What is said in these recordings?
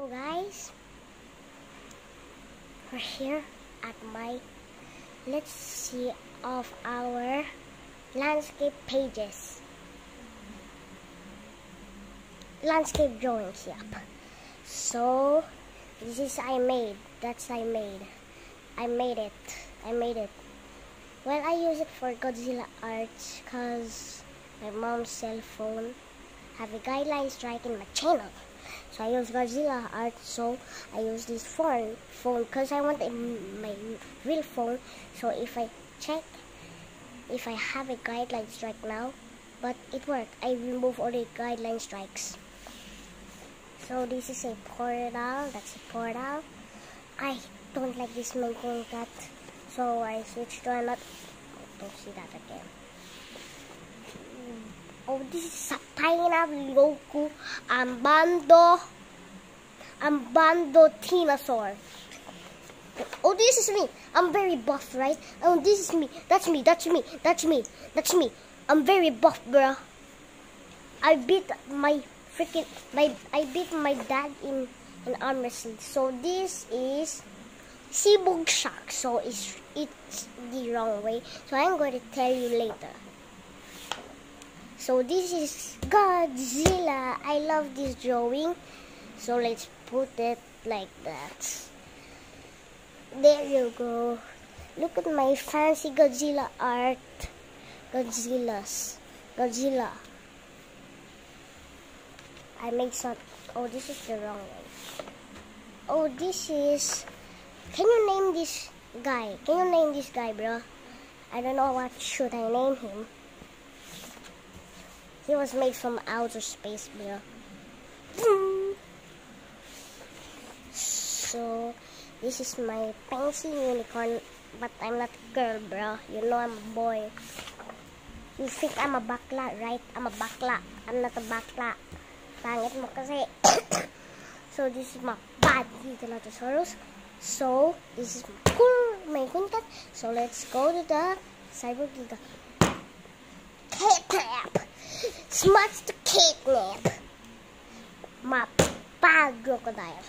So guys, we're here at my let's see of our landscape pages. Landscape drawings, yep. So this is I made it. Well, I use it for Godzilla arts because my mom's cell phone have a guideline strike in my channel. So I use Godzilla art, so I use this phone because I want my real phone. So if I have a guideline strike now, but it worked. I remove all the guideline strikes. So this is a portal, that's a portal. I don't like this main cut, so I switched to another. Don't see that again. Oh, this is a tiny Goku Ambando Tinosaur. Oh, this is me. I'm very buff, right? Oh, this is me. That's me. I'm very buff, bro. I beat my dad in arm wrestling. So this is Sibug Shark. So it's the wrong way. So I'm going to tell you later. So this is Godzilla. I love this drawing. So let's put it like that. There you go. Look at my fancy Godzilla art. Godzilla. I made some. Oh, this is the wrong one. Oh, this is. Can you name this guy? Bro? I don't know what should I name him. He was made from outer space, bro. So this is my fancy unicorn, but I'm not a girl, bro. You know I'm a boy. You think I'm a bakla, right? I'm a bakla. I'm not a bakla. Pangit mo kasi. So this is my bad Giganotosaurus. So this is my kunkat. So let's go to the Cyber Giga. Catnap. Smuts the catnap. My bad crocodile.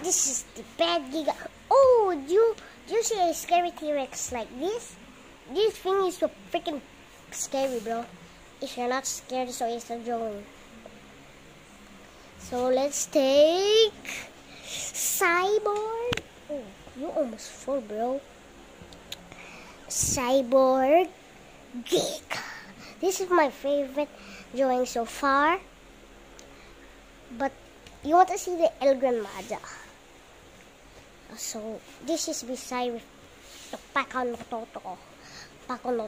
This is the bad Giga. Oh, do you see a scary T-Rex like this? This thing is so freaking scary, bro. If you're not scared, so it's a drawing. So let's take Cyborg. Oh, you almost fall, bro. Cyborg Giga. This is my favorite drawing so far. But you want to see the El Gran Maja. So this is beside the Paco no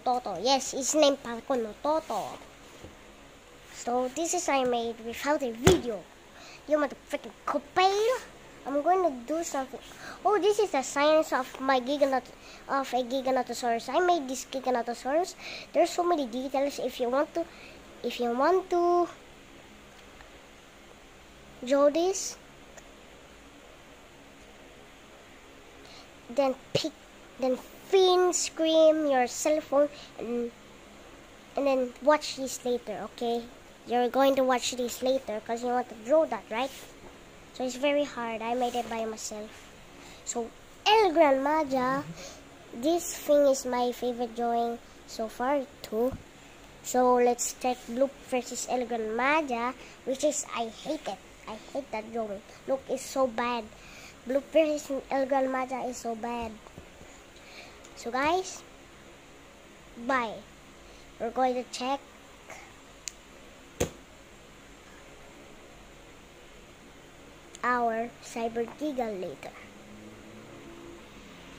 Toto. Yes, it's named Paco no Toto. So this is I made without a video. You want to freaking copy? I'm going to do something. Oh, this is the science of a Giganotosaurus. I made this Giganotosaurus. There's so many details. If you want to draw this, then screen your cell phone and then watch this later, okay? You're going to watch this later because you want to draw that, right? So it's very hard. I made it by myself. So El Gran Maja, this thing is my favorite drawing so far too. So let's check Bloop versus El Gran Maja, which is I hate it. I hate that drawing. Look, it's so bad. Bloop versus El Gran Maja is so bad. So guys, bye. We're going to check our Cyber Giga later.